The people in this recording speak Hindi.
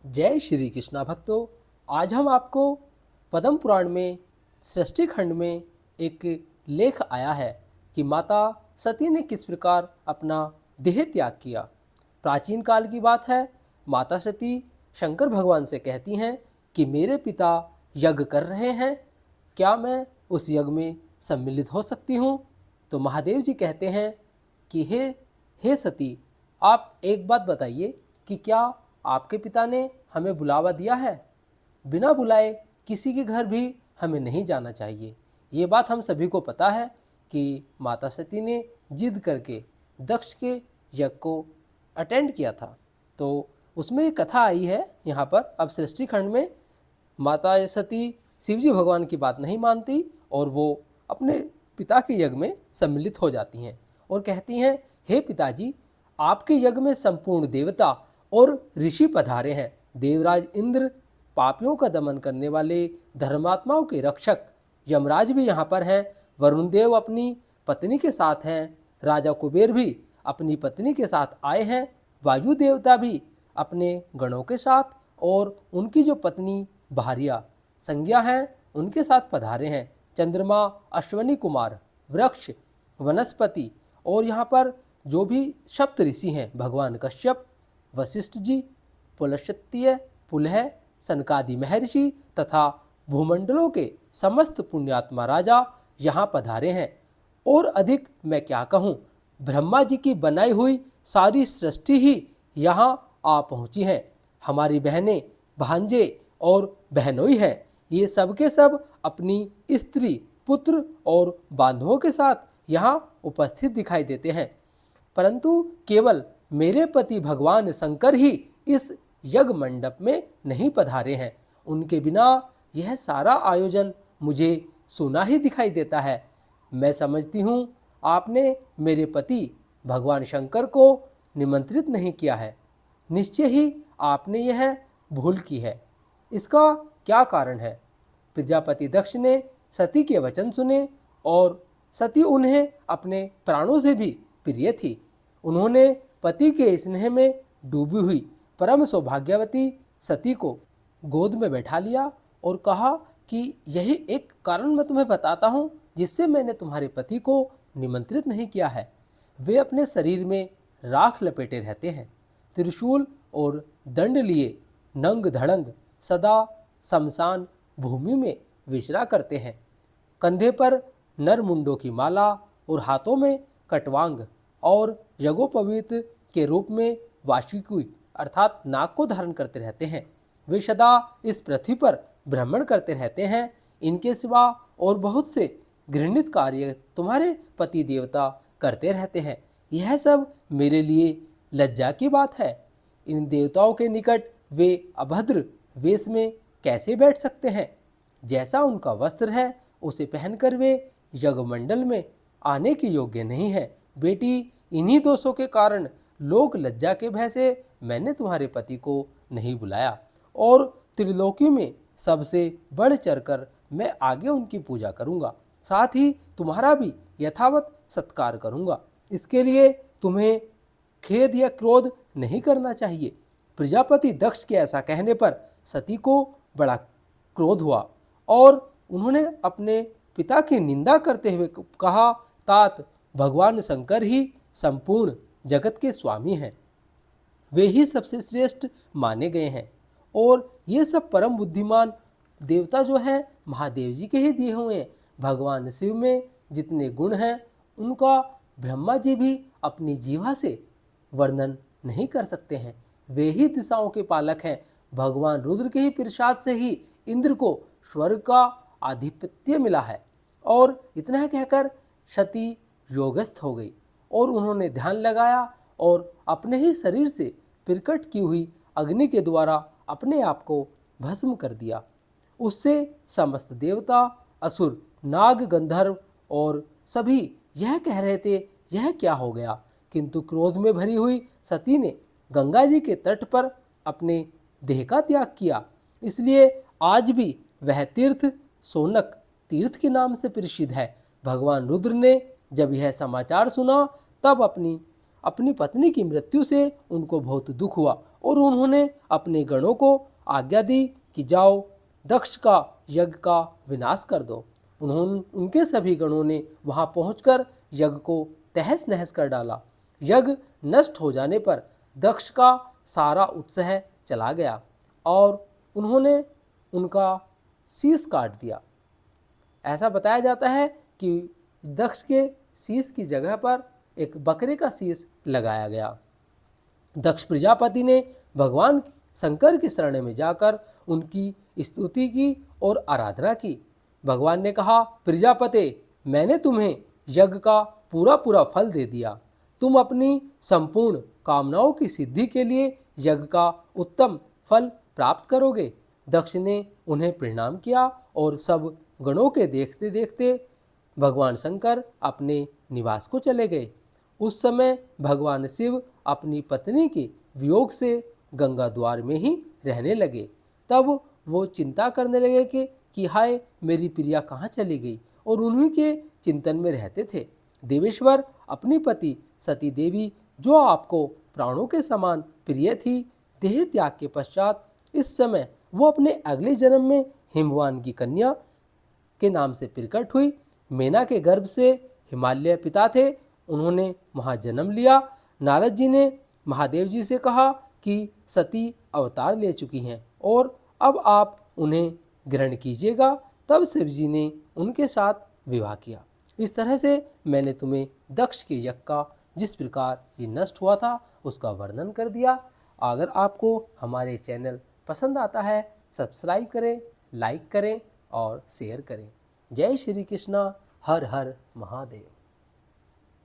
जय श्री कृष्णा भक्तों। आज हम आपको पद्म पुराण में सृष्टि खंड में एक लेख आया है कि माता सती ने किस प्रकार अपना देह त्याग किया। प्राचीन काल की बात है। माता सती शंकर भगवान से कहती हैं कि मेरे पिता यज्ञ कर रहे हैं, क्या मैं उस यज्ञ में सम्मिलित हो सकती हूँ। तो महादेव जी कहते हैं कि हे सती, आप एक बात बताइए कि क्या आपके पिता ने हमें बुलावा दिया है। बिना बुलाए किसी के घर भी हमें नहीं जाना चाहिए। ये बात हम सभी को पता है कि माता सती ने जिद करके दक्ष के यज्ञ को अटेंड किया था। तो उसमें एक कथा आई है यहाँ पर। अब सृष्टि खंड में माता सती शिवजी भगवान की बात नहीं मानती और वो अपने पिता के यज्ञ में सम्मिलित हो जाती हैं और कहती हैं, हे पिताजी, आपके यज्ञ में संपूर्ण देवता और ऋषि पधारे हैं। देवराज इंद्र, पापियों का दमन करने वाले धर्मात्माओं के रक्षक यमराज भी यहाँ पर हैं। वरुण देव अपनी पत्नी के साथ हैं। राजा कुबेर भी अपनी पत्नी के साथ आए हैं। वायु देवता भी अपने गणों के साथ और उनकी जो पत्नी भार्या संज्ञा हैं उनके साथ पधारे हैं। चंद्रमा, अश्वनी कुमार, वृक्ष, वनस्पति और यहाँ पर जो भी सप्त ऋषि हैं, भगवान कश्यप, वशिष्ठ जी, पुलस्त्य, पुलह, सनकादि महर्षि तथा भूमंडलों के समस्त पुण्यात्मा राजा यहाँ पधारे हैं। और अधिक मैं क्या कहूँ, ब्रह्मा जी की बनाई हुई सारी सृष्टि ही यहाँ आ पहुँची है। हमारी बहनें, भांजे और बहनोई हैं। ये सब के सब अपनी स्त्री, पुत्र और बांधवों के साथ यहाँ उपस्थित दिखाई देते हैं। परंतु केवल मेरे पति भगवान शंकर ही इस यज्ञ मंडप में नहीं पधारे हैं। उनके बिना यह सारा आयोजन मुझे सूना ही दिखाई देता है। मैं समझती हूँ आपने मेरे पति भगवान शंकर को निमंत्रित नहीं किया है। निश्चय ही आपने यह भूल की है। इसका क्या कारण है? प्रजापति दक्ष ने सती के वचन सुने और सती उन्हें अपने प्राणों से भी प्रिय थी। उन्होंने पति के स्नेह में डूबी हुई परम सौभाग्यवती सती को गोद में बैठा लिया और कहा कि यही एक कारण मैं तुम्हें बताता हूँ जिससे मैंने तुम्हारे पति को निमंत्रित नहीं किया है। वे अपने शरीर में राख लपेटे रहते हैं, त्रिशूल और दंड लिए नंग धड़ंग सदा शमशान भूमि में विचरा करते हैं। कंधे पर नरमुंडों की माला और हाथों में कटवांग और यज्ञोपवीत के रूप में वार्षिकी अर्थात नाग को धारण करते रहते हैं। वे सदा इस पृथ्वी पर भ्रमण करते रहते हैं। इनके सिवा और बहुत से घृणित कार्य तुम्हारे पति देवता करते रहते हैं। यह सब मेरे लिए लज्जा की बात है। इन देवताओं के निकट वे अभद्र वेश में कैसे बैठ सकते हैं? जैसा उनका वस्त्र है उसे पहनकर वे यज्ञमंडल में आने के योग्य नहीं है। बेटी, इन्हीं दोषों के कारण लोक लज्जा के भय से मैंने तुम्हारे पति को नहीं बुलाया और त्रिलोकी में सबसे बढ़ चढ़कर मैं आगे उनकी पूजा करूंगा, साथ ही तुम्हारा भी यथावत सत्कार करूंगा। इसके लिए तुम्हें खेद या क्रोध नहीं करना चाहिए। प्रजापति दक्ष के ऐसा कहने पर सती को बड़ा क्रोध हुआ और उन्होंने अपने पिता की निंदा करते हुए कहा, तात भगवान शंकर ही संपूर्ण जगत के स्वामी हैं। वे ही सबसे श्रेष्ठ माने गए हैं और ये सब परम बुद्धिमान देवता जो हैं महादेव जी के ही दिए हुए हैं। भगवान शिव में जितने गुण हैं उनका ब्रह्मा जी भी अपनी जीवा से वर्णन नहीं कर सकते हैं। वे ही दिशाओं के पालक हैं। भगवान रुद्र के ही प्रसाद से ही इंद्र को स्वर्ग का आधिपत्य मिला है। और इतना कहकर सती योगस्थ हो गई और उन्होंने ध्यान लगाया और अपने ही शरीर से प्रकट की हुई अग्नि के द्वारा अपने आप को भस्म कर दिया। उससे समस्त देवता, असुर, नाग, गंधर्व और सभी यह कह रहे थे, यह क्या हो गया? किंतु क्रोध में भरी हुई सती ने गंगा जी के तट पर अपने देह का त्याग किया। इसलिए आज भी वह तीर्थ सोनक तीर्थ के नाम से प्रसिद्ध है। भगवान रुद्र ने जब यह समाचार सुना तब अपनी पत्नी की मृत्यु से उनको बहुत दुख हुआ और उन्होंने अपने गणों को आज्ञा दी कि जाओ दक्ष का यज्ञ का विनाश कर दो। उनके सभी गणों ने वहां पहुंचकर यज्ञ को तहस नहस कर डाला। यज्ञ नष्ट हो जाने पर दक्ष का सारा उत्साह चला गया और उन्होंने उनका शीश काट दिया। ऐसा बताया जाता है कि दक्ष के शीश की जगह पर एक बकरे का शीश लगाया गया। दक्ष प्रजापति ने भगवान शंकर की शरण में जाकर उनकी स्तुति की और आराधना की। भगवान ने कहा, प्रजापते, मैंने तुम्हें यज्ञ का पूरा पूरा फल दे दिया। तुम अपनी संपूर्ण कामनाओं की सिद्धि के लिए यज्ञ का उत्तम फल प्राप्त करोगे। दक्ष ने उन्हें प्रणाम किया और सब गणों के देखते देखते भगवान शंकर अपने निवास को चले गए। उस समय भगवान शिव अपनी पत्नी के वियोग से गंगा द्वार में ही रहने लगे। तब वो चिंता करने लगे कि हाय, मेरी प्रिया कहाँ चली गई, और उन्हीं के चिंतन में रहते थे। देवेश्वर अपनी पति सती देवी, जो आपको प्राणों के समान प्रिय थी, देह त्याग के पश्चात इस समय वो अपने अगले जन्म में हिमवान की कन्या के नाम से प्रकट हुई। मेना के गर्भ से हिमालय पिता थे, उन्होंने वहाँ जन्म लिया। नारद जी ने महादेव जी से कहा कि सती अवतार ले चुकी हैं और अब आप उन्हें ग्रहण कीजिएगा। तब शिव जी ने उनके साथ विवाह किया। इस तरह से मैंने तुम्हें दक्ष के यज्ञ का जिस प्रकार ये नष्ट हुआ था उसका वर्णन कर दिया। अगर आपको हमारे चैनल पसंद आता है, सब्सक्राइब करें, लाइक करें और शेयर करें। जय श्री कृष्णा। हर हर महादेव।